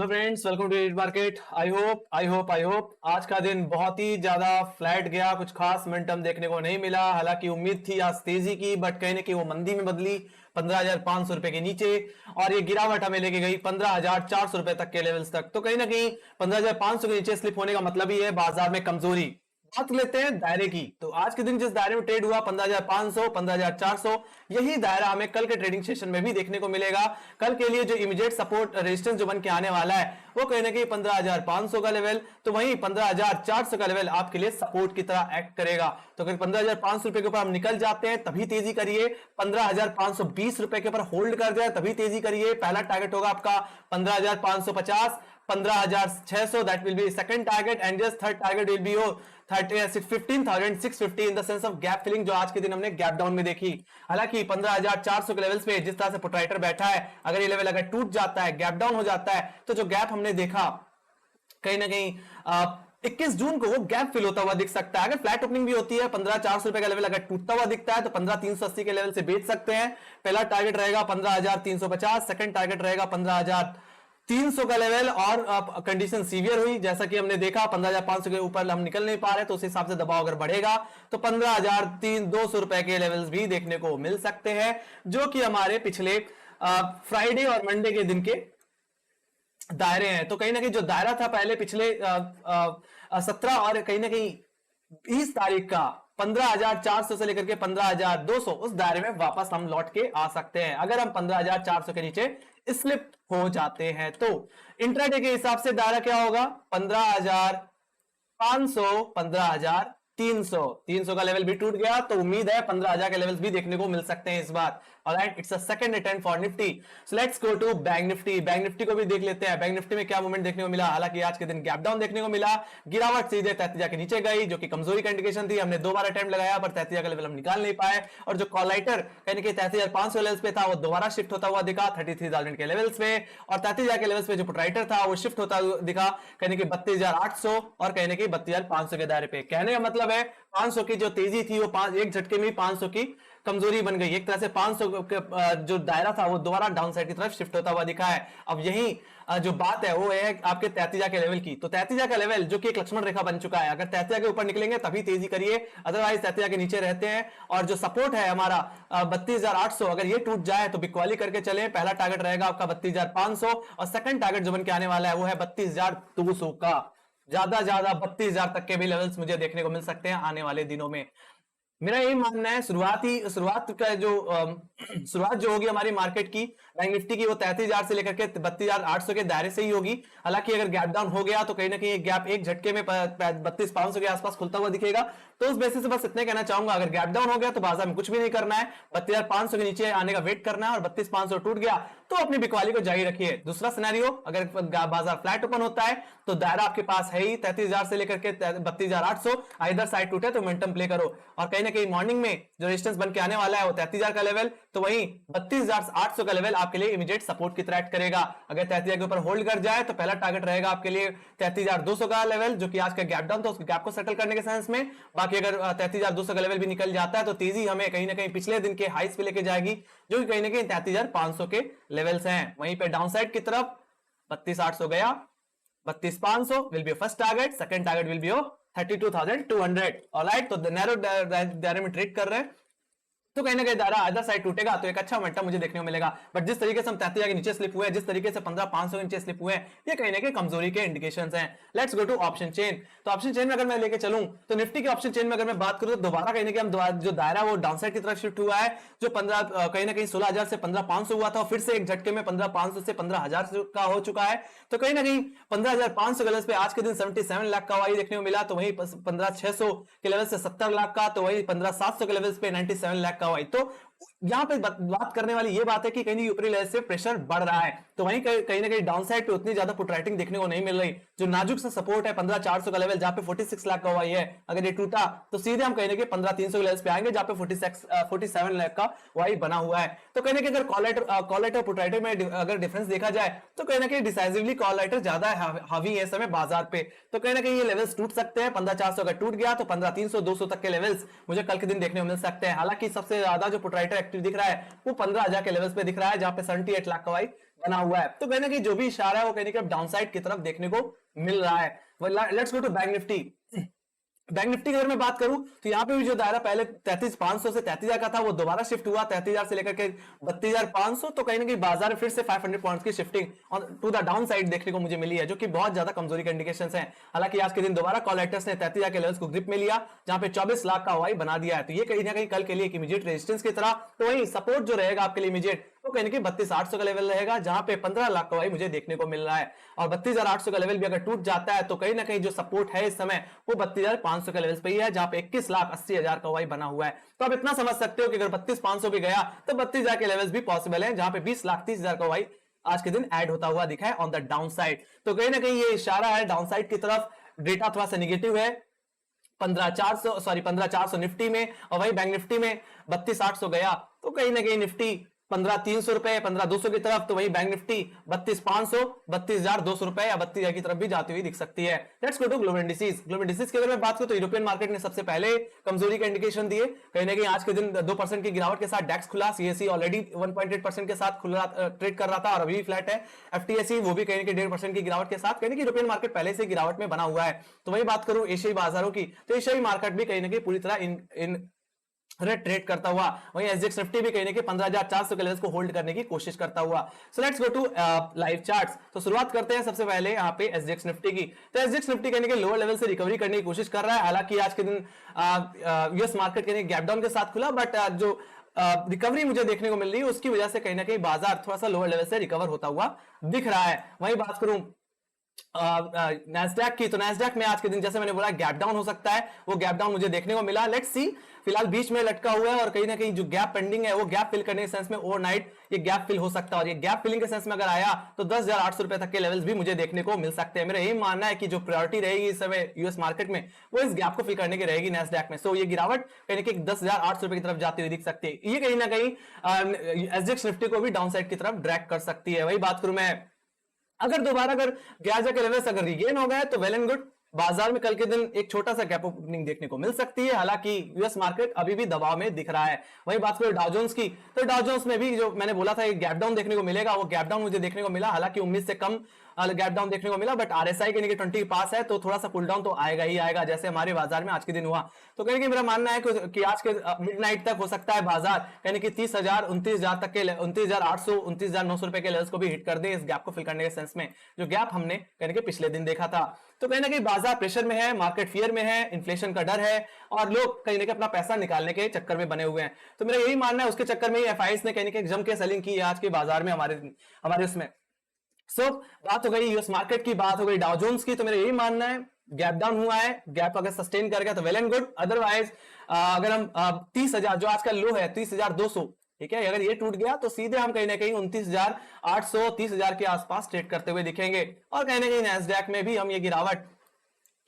Hello friends, welcome to trade market. I hope आज का दिन बहुत ही ज्यादा फ्लैट गया। कुछ खास मोमेंटम देखने को नहीं मिला। हालांकि उम्मीद थी आज तेजी की, बट कहीं ना कहीं वो मंदी में बदली 15,500 रुपए के नीचे, और ये गिरावट हमें लेके गई 15,400 रुपए तक के लेवल्स तक। तो कहीं ना कहीं 15,500 के नीचे स्लिप होने का मतलब ही है बाजार में कमजोरी। बात लेते हैं दायरे की। तो आज के दिन जिस दायरे में ट्रेड हुआ 15,500 15,400, यही दायरा हमें कल के ट्रेडिंग सेशन में भी देखने को मिलेगा। कल के लिए जो इमीडिएट सपोर्ट रेजिस्टेंस जो बन के आने वाला है वो कहीं ना कहीं 15,500 का लेवल, तो वहीं 15,400 का लेवल आपके लिए सपोर्ट की तरह एक्ट करेगा। तो अगर 15,500 रुपए के ऊपर हम निकल जाते हैं तभी तेजी करिए, 15,520 रुपए के ऊपर होल्ड कर जाए तभी तेजी करिए। पहला टारगेट होगा आपका 15,550, 15,600, that will be second target, and just third target will be 15,650 in the sense of gap filling, जो आज के दिन हमने गैप डाउन में देखी। हालांकि 15,400 के लेवल्स पे जिस तरह से पुटराइटर बैठा है, अगर ये लेवल अगर टूट जाता है, गैप डाउन हो जाता है, तो जो गैप हमने देखा कहीं ना कहीं 21 जून को वो गैप फिल होता हुआ दिख सकता है। अगर फ्लैट ओपनिंग भी होती है 15,400 रुपए का लेवल अगर टूटता हुआ दिखता है तो 15,380 के लेवल से बेच सकते हैं। पहला टारगेट रहेगा 15,350, सेकंड टारगेट रहेगा 15,300 का लेवल। और कंडीशन सीवियर हुई, जैसा कि हमने देखा 15,500 के ऊपर हम निकल नहीं पा रहे, तो उस हिसाब से दबाव अगर बढ़ेगा तो 15,200 रुपए के लेवल्स भी देखने को मिल सकते हैं, जो कि हमारे पिछले फ्राइडे और मंडे के दिन के दायरे हैं। तो कहीं ना कहीं जो दायरा था पहले पिछले 17 और कहीं ना कहीं 20 तारीख का 15,400 से लेकर के 15,200, उस दायरे में वापस हम लौट के आ सकते हैं अगर हम 15,400 के नीचे स्लिप हो जाते हैं। तो इंट्राडे के हिसाब से दायरा क्या होगा? 15,500, 15,300, 300 का लेवल भी टूट गया, तो उम्मीद है 15,000 के लेवल्स भी देखने को मिल सकते हैं इस बार। Alright, it's a second attempt for Nifty. So let's go to Bank Nifty. Bank Nifty को भी देख लेते हैं। बैंक निफ्टी में क्या मूवमेंट देखने को मिला। हालांकि आज के दिन गैप डाउन देखने को मिला, गिरावट सीधे 33,000 के नीचे गई, जो कि कमजोरी का इंडिकेशन थी। हमने 2 बार अटेम्प्ट लगाया पर 33,000 का लेवल हम निकाल नहीं पाए, और जो कॉलाइटर यानी कि 33,500 लेवल्स पे था वो दोबारा शिफ्ट होता हुआ दिखा 33,000 के लेवल्स पे, और 33,000 के लेवल्स पे जो पुटराइटर था वो शिफ्ट होता हुआ दिखा कहने की 32,800 और कहने की 32,500 के दायरे पे। कहने का मतलब है 500 की जो तेजी थी वो एक झटके में 500 की कमजोरी बन गई। एक तरह से 500 जो दायरा था वो दोबारा डाउन साइड की तरफ शिफ्ट होता हुआ दिखा है। अब यही जो बात है वो है आपके 33,000 के लेवल की। तो 33,000 का लेवल जो कि एक लक्ष्मण रेखा बन चुका है, अगर 33,000 के ऊपर निकलेंगे तभी तेजी करिए, अदरवाइज 33,000 के नीचे रहते हैं। और जो सपोर्ट है हमारा 32,800, अगर ये टूट जाए तो बिक्वाली करके चले। पहला टारगेट रहेगा आपका 32,500, और सेकंड टारगेट जो बन के आने वाला है वो है 32,200 का। ज्यादा 32,000 तक के भी लेवल्स मुझे देखने को मिल सकते हैं आने वाले दिनों में। मेरा यही मानना है शुरुआत का जो शुरुआत जो होगी हमारी मार्केट की बैंक निफ्टी की, वो 33,000 से लेकर के 32,800 के दायरे से ही होगी। हालांकि अगर गैप डाउन हो गया तो कहीं ना कहीं गैप एक झटके में 32,500 के आसपास खुलता हुआ दिखेगा। तो उस बेसिस से बस इतने कहना चाहूंगा, अगर गैप डाउन हो गया तो बाजार में कुछ भी नहीं करना है, 32,500 के नीचे आने का वेट करना है, और 32,500 टूट गया तो अपनी बिकवाली को जारी रखिए। दूसरा सिनेरियो, अगर बाजार फ्लैट ओपन होता है तो दायरा आपके पास है ही 33,000 से लेकर के 32,800, इधर साइड टूटे तो मोमेंटम प्ले करो। और कहीं ना कहीं मॉर्निंग में जो रेजिस्टेंस बन के आने वाला है वो 33,000 का लेवल, तो वहीं 32,800 का लेवल आपके लिए इमीडिएट सपोर्ट की तरह एक्ट करेगा। अगर 33,000 के ऊपर होल्ड कर जाए तो पहला टारगेट रहेगा आपके लिए 33,200 का लेवल, जो कि आज का गैप डाउन था उसके गैप को सेटल करने के सेंस में। बाकी अगर 33,200 का लेवल भी निकल जाता है तो तेजी हमें कहीं ना कहीं पिछले दिन के हाइस पे लेके जाएगी, जो कि कहीं ना कहीं 33,500 के लेवल्स हैं। वहीं पे डाउन साइड की तरफ 32,800 गया, 32,500 will be first target, second target will be 32,200। Alright, तो नैरो दायरे में ट्रेड कर रहे हैं, तो कहीं ना कहीं दायरा अदर साइड टूटेगा तो एक अच्छा मोमेंटम मुझे देखने को मिलेगा। बट जिस तरीके से हम 33,000 के नीचे स्लिप हुए, जिस तरीके से 15,500 के नीचे स्लिप हुए, ये कहीं ना कहीं कमजोरी के इंडिकेशंस हैं। Let's go to option chain. तो ऑप्शन चेन में अगर मैं लेके चलूं तो निफ्टी के ऑप्शन चेन में अगर मैं बात करूं तो दोबारा कहीं ना कहीं हम जो दायरा वो डाउन साइड की तरफ शिफ्ट हुआ है, जो 15 कहीं ना कहीं 16,000 से 15,500 हुआ था, फिर से एक झटके में 15,500 से 15,000 का हो चुका है। तो कहीं ना कहीं 15,500 के लेवल पे आज के दिन 77 लाख का वाई देखने को मिला, तो वहीं 15,600 के लेवल से 70 लाख का, तो वहीं 15,700 के लेवल पे 97 लाख का वाई। तो यहां पे बात करने वाली ये बात है कि कहीं ऊपरी लेवल से प्रेशर बढ़ रहा है, तो वहीं कहीं ना कहीं डाउन साइड पे उतनी ज्यादा पुट राइटिंग देखने को नहीं मिल रही। जो नाजुक सा सपोर्ट है 15,400 का लेवल, जहां पे 46 लाख का हुआ है, अगर ये टूटा तो सीधे हम कहीं ना कहीं 15,300 के लेवल पे आएंगे, जहां पे 47 लाख का वाई बना हुआ है। तो कहीं ना कहीं अगर कॉल पुट राइटर में अगर डिफरेंस देखा जाए तो कहीं ना कहीं डिसाइसिवली कॉल राइटर ज्यादा हावी है इस समय बाजार पे। तो कहीं ना कहीं ये लेवल्स टूट सकते हैं। 15,400 अगर टूट गया तो 15,300 200 तक के लेवल्स मुझे कल के दिन देखने को मिल सकते हैं। हालांकि सबसे ज्यादा जो पुट लाइटर एक्टिव दिख रहा है वो 15,000 के लेवल्स पे दिख रहा है, जहां पे 78 लाख का वाई बना हुआ है। तो कहने की जो भी इशारा है वो कहने की डाउन साइड की तरफ देखने को मिल रहा है। Let's go to Bank Nifty. Bank Nifty की अगर मैं बात करूं तो यहाँ पे भी जो दायरा पहले 33,500 से 33,000 का था वो दोबारा शिफ्ट हुआ 33,000 से लेकर के 32,500। तो कहीं ना कहीं बाजार में फिर से 500 पॉइंट्स की shifting to the down side देखने को मुझे मिली है, जो कि बहुत ज्यादा कमजोरी के इंडिकेशंस हैं। हालांकि आज के दिन दोबारा कॉलेक्टर्स ने 33,000 के लेवल्स को ग्रिप में लिया, जहां पे 24 लाख का वाई बना दिया है। तो ये कहीं ना कहीं कल के लिए एक इमीडिएट रेजिस्टेंस की तरह, तो वही सपोर्ट जो रहेगा आपके लिए इमीडिएट वो कहीं ना कहीं 32,800 का लेवल रहेगा, जहां पे 15 लाख का वाई मुझे देखने को मिल रहा है। और 32,800 का लेवल भी अगर टूट जाता है तो कहीं ना कहीं जो सपोर्ट है इस समय वो 32,500 का लेवल पे ही है, जहां पे 21,80,000 का वाई बना हुआ है। तो आप इतना समझ सकते हो कि अगर 32,500 भी गया तो 32,000 के लेवल्स भी पॉसिबल है, जहां पे 20,30,000 का वाई आज के दिन ऐड होता हुआ दिखा है ऑन द डाउन साइड। तो कहीं ना कहीं ये इशारा है डाउन साइड की तरफ। डेटा थोड़ा सा निगेटिव है 15,400 निफ्टी में, और वही बैंक निफ्टी में 32,800 गया तो कहीं ना कहीं निफ्टी 15,300 रुपए 15,200 की तरफ, तो वही बैंक निफ्टी 32,500 32,200 रुपए या 32,000 की तरफ भी जाती हुई दिख सकती है। Let's go to global indices. Global indices की अगर मैं बात करूं तो यूरोपियन मार्केट ने सबसे पहले कमजोरी का इंडिकेशन दिए। कहीं ना कहीं आज के दिन 2% की गिरावट के साथ डैक्स खुला, सीएसई ऑलरेडी 1.8% के साथ खुला ट्रेड कर रहा था और अभी फ्लैट है। एफटीएसई वो भी कहीं ना कहीं 1.5% की गिरावट के साथ, कहीं ना यूरोपियन मार्केट पहले से गिरावट में बना हुआ है। तो वही बात करूं एशियाई बाजारों की, तो एशियाई मार्केट भी कहीं ना कहीं पूरी तरह इन ट्रेड करता हुआ, वहीं एसजीएक्स निफ्टी भी कहीं ना कहीं 15,400 के लेवल्स को होल्ड करने की कोशिश करता हुआ। So let's go to live charts. तो शुरुआत करते हैं सबसे पहले यहाँ पे एसजीएक्स निफ्टी की। तो एसजीएक्स निफ्टी कहने के लोअर लेवल से रिकवरी करने की कोशिश कर रहा है। हालांकि आज के दिन यूएस मार्केट के गैप डाउन के साथ खुला, बट जो रिकवरी मुझे देखने को मिल रही है उसकी वजह से कहीं ना कहीं बाजार थोड़ा सा लोअर लेवल से रिकवर होता हुआ दिख रहा है। वहीं बात करूं नैस्डैक की, तो नैस्डैक में आज के दिन जैसे मैंने बोला गैप डाउन हो सकता है, वो गैप डाउन मुझे देखने को मिला। लेट्स सी, फिलहाल बीच में लटका हुआ है और कहीं ना कहीं जो गैप पेंडिंग है वो गैप फिल करने के सेंस में ओवरनाइट ये गैप फिल हो सकता है। और ये गैप फिलिंग के सेंस में अगर आया तो 10,800 रुपए तक के लेवल्स भी मुझे देखने को मिल सकते हैं। मेरा यही मानना है कि जो प्रायोरिटी रहेगी इस समय यूएस मार्केट में वो इस गैप को फिल करने की रहेगी नैस्डैक में। सो ये गिरावट कहीं ना कहीं 10,800 रुपए की तरफ जाती हुई दिख सकती है। ये कहीं ना कहीं एसजीएक्स निफ्टी को भी डाउन साइड की तरफ ड्रैग कर सकती है। वही बात करूं मैं, अगर दोबारा अगर 11,000 के लेवल्स अगर रिगेन हो गए तो वेल एंड गुड, बाजार में कल के दिन एक छोटा सा गैप ओपनिंग देखने को मिल सकती है। हालांकि यूएस मार्केट अभी भी दबाव में दिख रहा है। वही बात करें डाउ जोन्स की, तो डाउ जोन्स में भी जो मैंने बोला था एक गैप डाउन देखने को मिलेगा, वो गैप डाउन मुझे देखने को मिला। हालांकि उम्मीद से कम गैप डाउन देखने को मिला, बट आरएसआई के 20 पास है तो थोड़ा सा पुल डाउन तो आएगा ही आएगा, जैसे हमारे बाजार में आज के दिन हुआ। तो कहीं मेरा मानना है कि आज के मिडनाइट तक हो सकता है बाजार यानी कि 30,000 29,000 तक के 29,800 29,900 रुपए के लेवल्स को भी हिट कर दे इस गैप को फिल करने के सेंस में, जो गैप हमने कहीं के पिछले दिन देखा था। तो कहीं ना कहीं बाजार प्रेशर में है, मार्केट फियर में है, इन्फ्लेशन का डर है और लोग कहीं ना कहीं अपना पैसा निकालने के चक्कर में बने हुए हैं। तो मेरा यही मानना है उसके चक्कर में एफआईएस ने कहीं ना कहीं जम के सेलिंग की आज के बाजार में हमारे उसमें। बात हो गई यूएस मार्केट की, बात हो गई डाउ जोन्स की। तो मेरा यही मानना है गैप डाउन हुआ है, गैप अगर सस्टेन कर गया तो वेल एंड गुड। अदरवाइज अगर हम 30,000 जो आज का लो है 30,200, ठीक है, अगर ये टूट गया तो सीधे हम कहीं ना कहीं 29,800 30,000 के आसपास ट्रेड करते हुए दिखेंगे। और कहीं ना कहीं नैस्डैक में भी हम ये गिरावट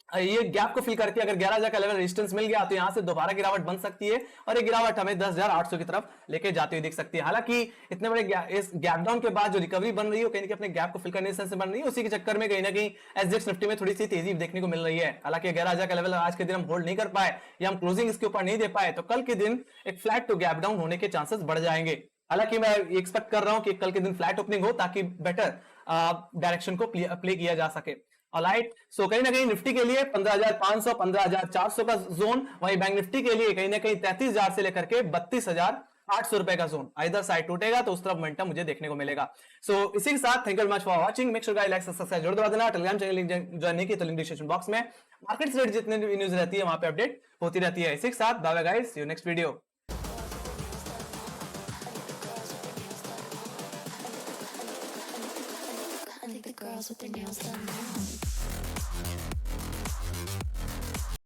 ये गैप को फिल करके अगर 11,000 का लेवल रेजिस्टेंस मिल गया तो यहां से दोबारा गिरावट बन सकती है और ये गिरावट हमें 10,800 की तरफ लेके जाती हुई दिख सकती है। हालांकि इतने बड़े इस गैप डाउन के बाद जो रिकवरी बन रही है कहीं अपने गैप को फिल करने से बन रही है, उसी के चक्कर में कहीं ना कहीं एसजीएक्स निफ्टी में थोड़ी सी तेजी देखने को मिल रही है। हालांकि 11,000 का लेवल आज के दिन हम होल्ड नहीं कर पाए या हम क्लोजिंग इसके ऊपर नहीं दे पाए तो कल के दिन एक फ्लैट टू गैप डाउन होने के चांसेस बढ़ जाएंगे। हालांकि मैं एक्सपेक्ट कर रहा हूं कि कल के दिन फ्लैट ओपनिंग हो ताकि बेटर डायरेक्शन को प्ले किया जा सके। ऑलराइट, सो कहीं ना कहीं निफ्टी के लिए 15,500 15,400 का जोन, वही बैंक निफ्टी के लिए कहीं ना कहीं 33,000 से लेकर के 32,800 रुपए का जोन, इधर साइड टूटेगा तो उस तरफ मोमेंटम मुझे देखने को मिलेगा। सो इसी के साथ thank you very much for watching. Make sure guys like subscribe जरूर दबा देना। टेलीग्राम चैनल लिंक ज्वाइन नहीं की तो लिंक डिस्क्रिप्शन बॉक्स में, मार्केट से रिलेटेड जितने भी न्यूज रहती है वहां पे अपडेट होती रहती है। इसी के साथ bye bye guys, see you next video. I think the girls with their nails done now.